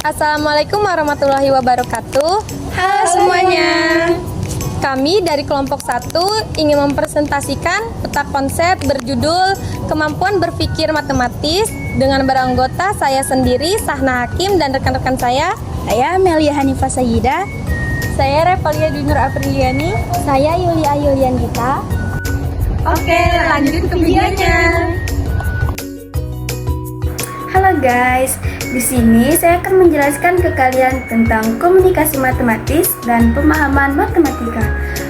Assalamualaikum warahmatullahi wabarakatuh. Halo semuanya. Kami dari kelompok 1 ingin mempresentasikan peta konsep berjudul Kemampuan Berpikir Matematis dengan beranggota saya sendiri, Sahna Hakim, dan rekan-rekan saya. Saya Melia Hanifah Sayyida. Saya Revalia Junior Apriliani. Saya Yulia Yuliandita. Oke, lanjut ke videonya. Halo guys, di sini saya akan menjelaskan ke kalian tentang komunikasi matematis dan pemahaman matematika.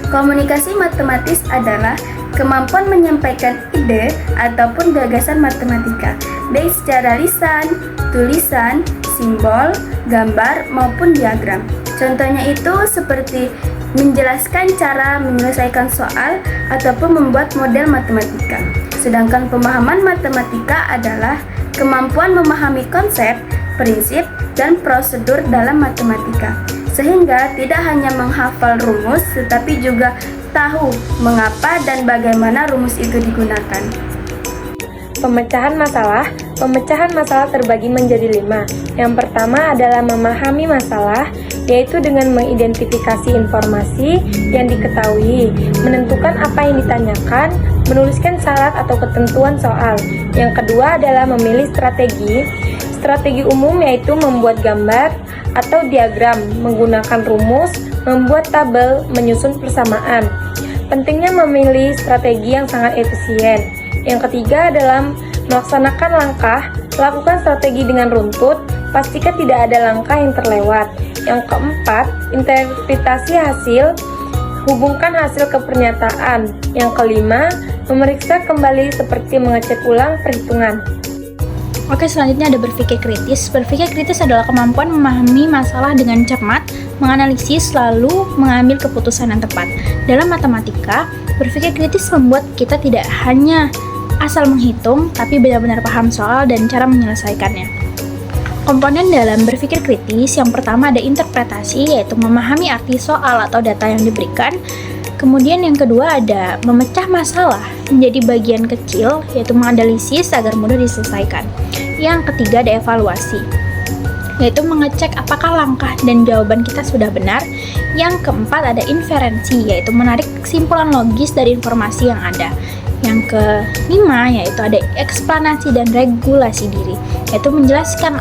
Komunikasi matematis adalah kemampuan menyampaikan ide ataupun gagasan matematika, baik secara lisan, tulisan, simbol, gambar, maupun diagram. Contohnya itu seperti menjelaskan cara menyelesaikan soal ataupun membuat model matematika. Sedangkan pemahaman matematika adalah kemampuan memahami konsep, prinsip, dan prosedur dalam matematika, sehingga tidak hanya menghafal rumus, tetapi juga tahu mengapa dan bagaimana rumus itu digunakan. Pemecahan masalah terbagi menjadi 5. Yang pertama adalah memahami masalah, yaitu dengan mengidentifikasi informasi yang diketahui, menentukan apa yang ditanyakan, menuliskan syarat atau ketentuan soal. Yang kedua adalah memilih strategi. Strategi umum yaitu membuat gambar atau diagram, menggunakan rumus, membuat tabel, menyusun persamaan. Pentingnya memilih strategi yang sangat efisien. Yang ketiga adalah melaksanakan langkah, lakukan strategi dengan runtut, pastikan tidak ada langkah yang terlewat. Yang keempat, interpretasi hasil, hubungkan hasil ke pernyataan. Yang kelima, memeriksa kembali seperti mengecek ulang perhitungan. Oke, selanjutnya ada berpikir kritis. Berpikir kritis adalah kemampuan memahami masalah dengan cermat, menganalisis, lalu mengambil keputusan yang tepat. Dalam matematika, berpikir kritis membuat kita tidak hanya asal menghitung, tapi benar-benar paham soal dan cara menyelesaikannya. Komponen dalam berpikir kritis yang pertama ada interpretasi, yaitu memahami arti soal atau data yang diberikan. Kemudian yang kedua ada memecah masalah menjadi bagian kecil, yaitu menganalisis agar mudah diselesaikan. Yang ketiga ada evaluasi, yaitu mengecek apakah langkah dan jawaban kita sudah benar. Yang keempat ada inferensi, yaitu menarik kesimpulan logis dari informasi yang ada. Yang kelima yaitu ada eksplanasi dan regulasi diri, yaitu menjelaskan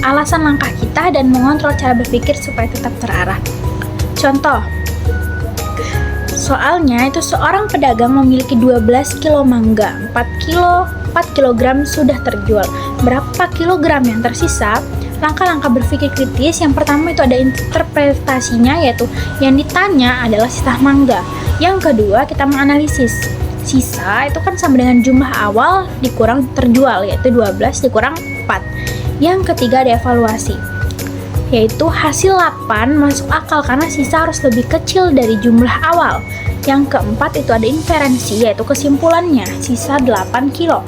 alasan langkah kita dan mengontrol cara berpikir supaya tetap terarah. Contoh soalnya itu seorang pedagang memiliki 12 kilo mangga, 4 kilogram sudah terjual. Berapa kilogram yang tersisa? Langkah-langkah berpikir kritis yang pertama itu ada interpretasinya, yaitu yang ditanya adalah sisa mangga. Yang kedua kita menganalisis. Sisa itu kan sama dengan jumlah awal dikurang terjual, yaitu 12 dikurang 4. Yang ketiga ada evaluasi, yaitu hasil 8 masuk akal karena sisa harus lebih kecil dari jumlah awal. Yang keempat itu ada inferensi, yaitu kesimpulannya sisa 8 kilo.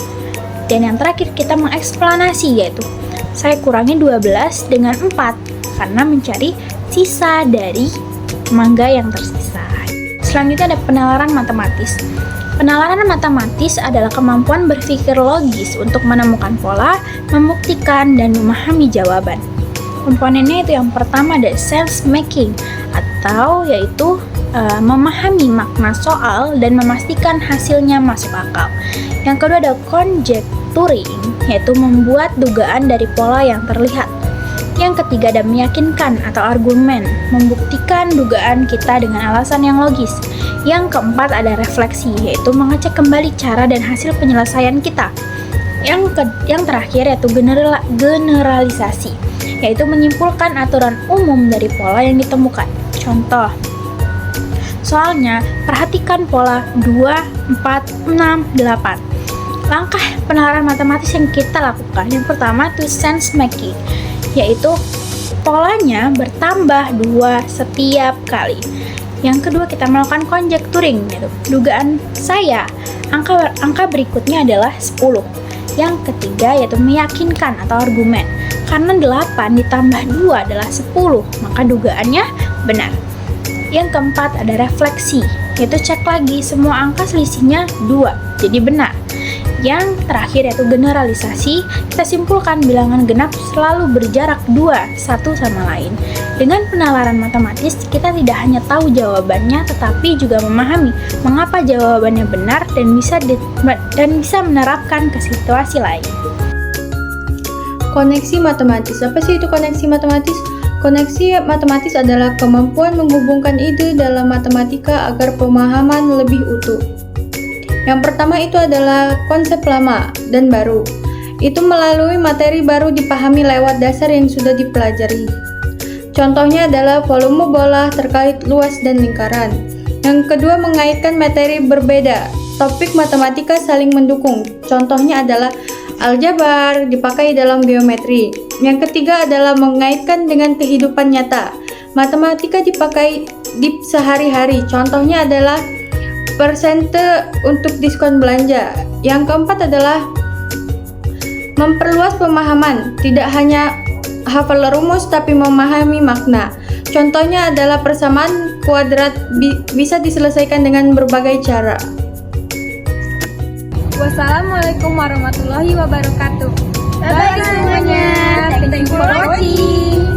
Dan yang terakhir kita mengeksplanasi, yaitu saya kurangi 12 dengan 4 karena mencari sisa dari mangga yang tersisa. Selanjutnya ada penalaran matematis. Penalaran matematis adalah kemampuan berpikir logis untuk menemukan pola, membuktikan, dan memahami jawaban. Komponennya itu yang pertama ada sense making, atau yaitu memahami makna soal dan memastikan hasilnya masuk akal. Yang kedua ada conjecturing, yaitu membuat dugaan dari pola yang terlihat. Yang ketiga ada meyakinkan atau argumen, membuktikan dugaan kita dengan alasan yang logis. Yang keempat ada refleksi, yaitu mengecek kembali cara dan hasil penyelesaian kita. Yang terakhir yaitu generalisasi, yaitu menyimpulkan aturan umum dari pola yang ditemukan. Contoh soalnya, perhatikan pola 2, 4, 6, 8. Langkah penalaran matematis yang kita lakukan, yang pertama itu sense making, yaitu polanya bertambah 2 setiap kali. Yang kedua kita melakukan conjecturing, yaitu dugaan saya angka berikutnya adalah 10. Yang ketiga yaitu meyakinkan atau argumen, karena 8 ditambah 2 adalah 10, maka dugaannya benar. Yang keempat ada refleksi, yaitu cek lagi semua angka selisihnya 2, jadi benar. Yang terakhir yaitu generalisasi, kita simpulkan bilangan genap selalu berjarak 2 satu sama lain. Dengan penalaran matematis, kita tidak hanya tahu jawabannya, tetapi juga memahami mengapa jawabannya benar dan bisa menerapkan ke situasi lain. Koneksi matematis. Apa sih itu koneksi matematis? Koneksi matematis adalah kemampuan menghubungkan ide dalam matematika agar pemahaman lebih utuh. Yang pertama itu adalah konsep lama dan baru. Itu melalui materi baru dipahami lewat dasar yang sudah dipelajari. Contohnya adalah volume bola terkait luas dan lingkaran. Yang kedua, mengaitkan materi berbeda. Topik matematika saling mendukung. Contohnya adalah aljabar dipakai dalam geometri. Yang ketiga adalah mengaitkan dengan kehidupan nyata. Matematika dipakai di sehari-hari. Contohnya adalah persente untuk diskon belanja. Yang keempat adalah memperluas pemahaman, tidak hanya hafal rumus tapi memahami makna. Contohnya adalah persamaan kuadrat bisa diselesaikan dengan berbagai cara. Wassalamualaikum warahmatullahi wabarakatuh. Bye-bye semuanya. Thank you for watching.